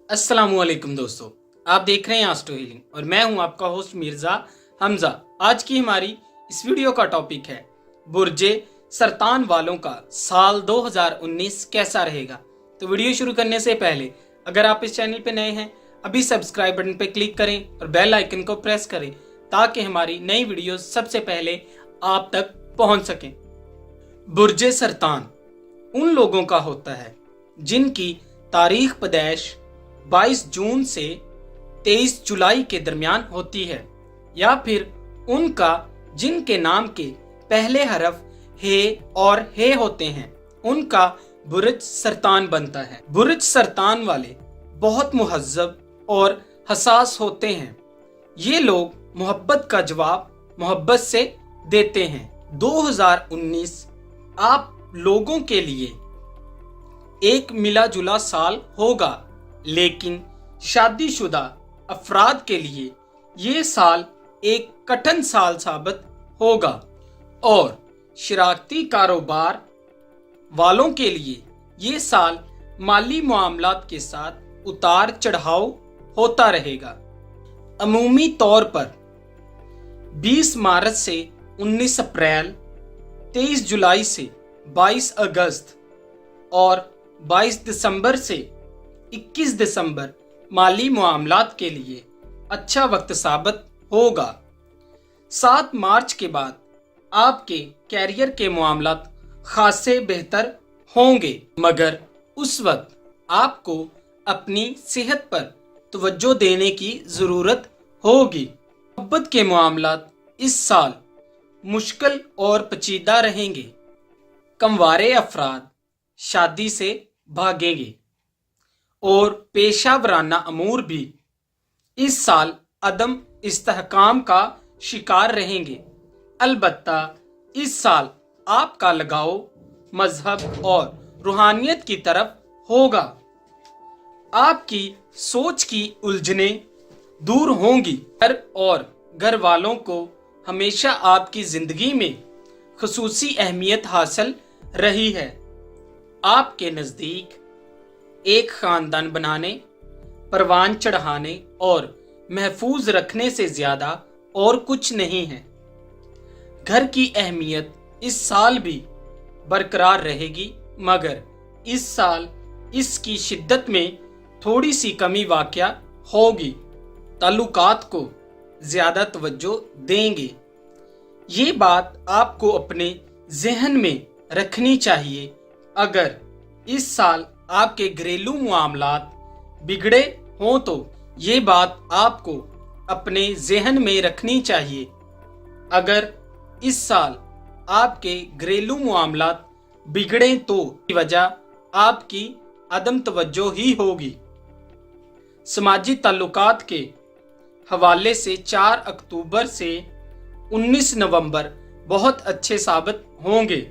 अस्सलामुअलैकुम दोस्तों, आप देख रहे हैं आस्ट्रो हीलिंग और मैं हूं आपका होस्ट मिर्जा हमजा। आज की हमारी इस वीडियो का टॉपिक है बुर्जे सरतान वालों का साल 2019 कैसा रहेगा। तो वीडियो शुरू करने से पहले अगर आप इस चैनल पे नए हैं अभी सब्सक्राइब बटन पे क्लिक करें और बेल आइकन को प्रेस करें ताकि हमारी नई वीडियो सबसे पहले आप तक पहुंच सकें। बुर्जे सरतान उन लोगों का होता है जिनकी तारीख पैदाइश 22 जून से 23 जुलाई के दरमियान होती है, या फिर उनका जिनके नाम के पहले हरफ हे और हे होते हैं उनका बुर्ज सरतान बनता है। बुर्ज सरतान वाले बहुत मुहज्जब और हसास होते हैं। ये लोग मोहब्बत का जवाब मोहब्बत से देते हैं। 2019 आप लोगों के लिए एक मिला जुला साल होगा, लेकिन शादीशुदा अफराद के लिए ये साल एक कठिन साल साबित होगा और शरारती कारोबार वालों के लिए ये साल माली मामलात के साथ उतार चढ़ाव होता रहेगा। अमूमी तौर पर 20 मार्च से 19 अप्रैल, 23 जुलाई से 22 अगस्त और 22 दिसंबर से 21 दिसंबर माली मामलात के लिए अच्छा वक्त साबित होगा। 7 मार्च के बाद आपके कैरियर के मामलात खासे बेहतर होंगे, मगर उस वक्त आपको अपनी सेहत पर तवज्जो देने की ज़रूरत होगी। मोहब्बत के मामलात इस साल मुश्किल और पेचीदा रहेंगे। कमवारे अफराद शादी से भागेंगे और पेशा वराना अमूर भी इस साल अदम इस्तेहकाम का शिकार रहेंगे। अलबत्ता इस साल आपका लगाव मजहब और रूहानियत की तरफ होगा। आपकी सोच की उलझने दूर होंगी। घर और घर वालों को हमेशा आपकी जिंदगी में खुसूसी अहमियत हासिल रही है। आपके नज़दीक एक खानदान बनाने, परवान चढ़ाने और महफूज रखने से ज्यादा और कुछ नहीं है। घर की अहमियत इस साल भी बरकरार रहेगी, मगर इस साल इसकी शिद्दत में थोड़ी सी कमी वाक़या होगी। ताल्लुकात को ज्यादा तवज्जो देंगे। ये बात आपको अपने जहन में रखनी चाहिए। अगर इस साल आपके घरेलू मामलात बिगड़े हों तो ये बात आपको अपने जहन में रखनी चाहिए। अगर इस साल आपके घरेलू मामलात बिगड़े तो वजह आपकी अदम तवज्जो ही होगी। समाजी ताल्लुकात के हवाले से 4 अक्टूबर से 19 नवंबर बहुत अच्छे साबित होंगे।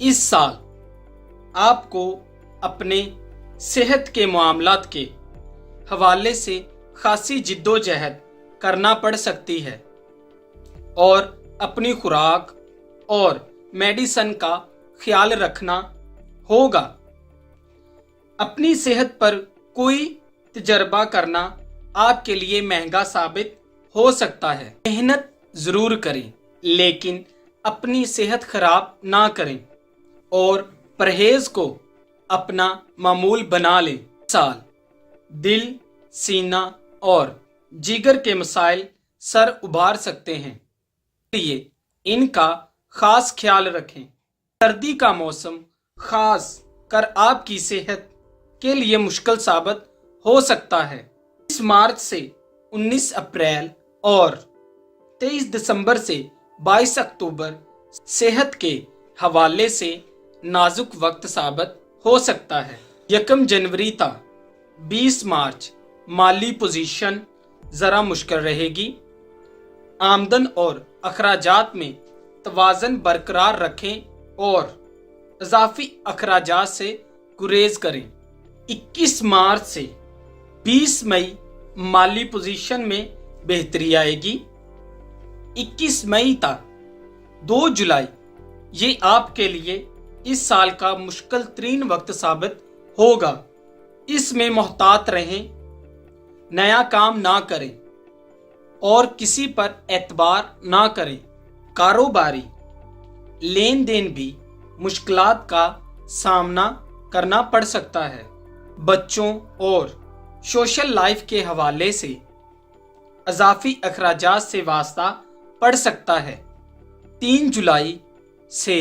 इस साल आपको अपने सेहत के मामलात के हवाले से खासी जिद्दोजहद करना पड़ सकती है और अपनी खुराक और मेडिसिन का ख्याल रखना होगा। अपनी सेहत पर कोई तजर्बा करना आपके लिए महंगा साबित हो सकता है। मेहनत जरूर करें, लेकिन अपनी सेहत खराब ना करें और परहेज को अपना मामूल बना लें। साल दिल, सीना और जिगर के मसाइल सर उभार सकते हैं, इसलिए इनका खास ख्याल रखें। सर्दी का मौसम खास कर आपकी सेहत के लिए मुश्किल साबित हो सकता है। 20 मार्च से 19 अप्रैल और 23 दिसंबर से 22 अक्टूबर सेहत के हवाले से नाजुक वक्त साबित हो सकता है। 1 जनवरी तक 20 मार्च माली पोजीशन ज़रा मुश्किल रहेगी। आमदन और अखराजात में तवाज़न बरकरार रखें और इजाफी अखराजात से गुरेज करें। 21 मार्च से 20 मई माली पोजीशन में बेहतरी आएगी। 21 मई तक 2 जुलाई ये आपके लिए इस साल का मुश्किल तरीन वक्त साबित होगा। इसमें मोहतात रहें नया काम ना करें और किसी पर एतबार ना करें। कारोबारी लेन देन भी मुश्किलात का सामना करना पड़ सकता है। बच्चों और सोशल लाइफ के हवाले से अज़ाफ़ी अखराजात से वास्ता पड़ सकता है। 3 जुलाई से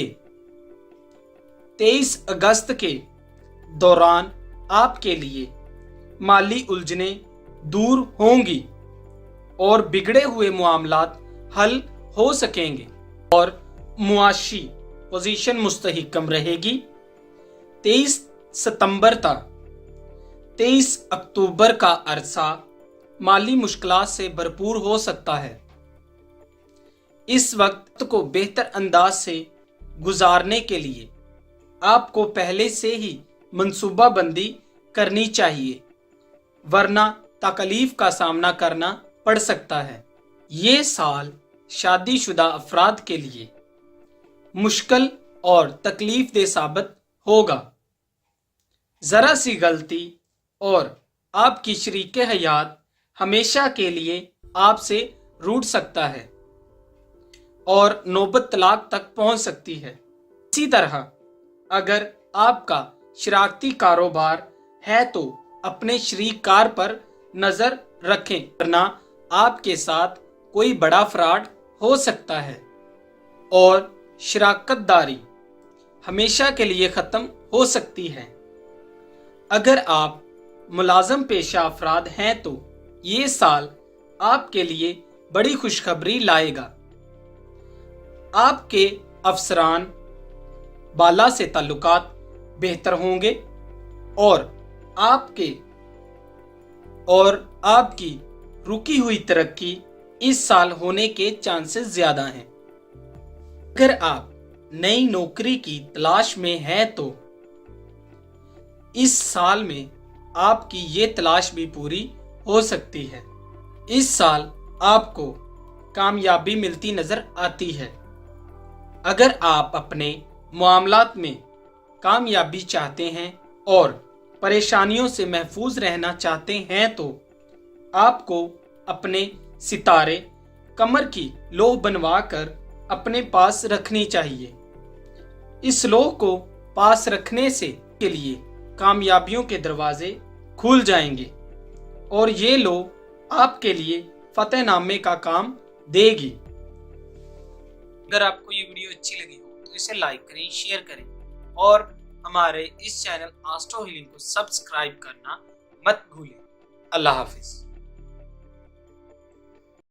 23 अगस्त के दौरान आपके लिए माली उलझनें दूर होंगी और बिगड़े हुए मामलात हल हो सकेंगे और मुआशी पोजीशन मुस्तहकम रहेगी। 23 सितंबर तक 23 अक्टूबर का अरसा माली मुश्किलात से भरपूर हो सकता है। इस वक्त को बेहतर अंदाज से गुजारने के लिए आपको पहले से ही मंसूबा बंदी करनी चाहिए, वरना तकलीफ का सामना करना पड़ सकता है। ये साल शादीशुदा अफराद के लिए मुश्किल और तकलीफ दे साबित होगा। जरा सी गलती और आपकी शरीके हयात हमेशा के लिए आपसे रूठ सकता है और नौबत तलाक तक पहुंच सकती है। इसी तरह अगर आपका शराकती कारोबार है तो अपने शरीकार पर नजर रखें, वरना आपके साथ कोई बड़ा फ्रॉड हो सकता है और शराकतदारी हमेशा के लिए खत्म हो सकती है। अगर आप मुलाजम पेशा अफराद हैं तो ये साल आपके लिए बड़ी खुशखबरी लाएगा। आपके अफसरान बाला से ताल्लुकात बेहतर होंगे और आपकी रुकी हुई तरक्की इस साल होने के चांसेस ज्यादा हैं। अगर आप नई नौकरी की तलाश में हैं तो इस साल में आपकी ये तलाश भी पूरी हो सकती है। इस साल आपको कामयाबी मिलती नजर आती है। अगर आप अपने मामलात में कामयाबी चाहते हैं और परेशानियों से महफूज रहना चाहते हैं तो आपको अपने सितारे कमर की लोह बनवा कर अपने पास रखनी चाहिए। इस लोह को पास रखने से के लिए कामयाबियों के दरवाजे खुल जाएंगे और ये लोह आपके लिए फतेहनामे का काम देगी। अगर आपको ये वीडियो अच्छी लगी हो तो इसे लाइक करें, शेयर करें और हमारे इस चैनल एस्ट्रो हीलिंग को सब्सक्राइब करना मत भूलें। अल्लाह हाफिज।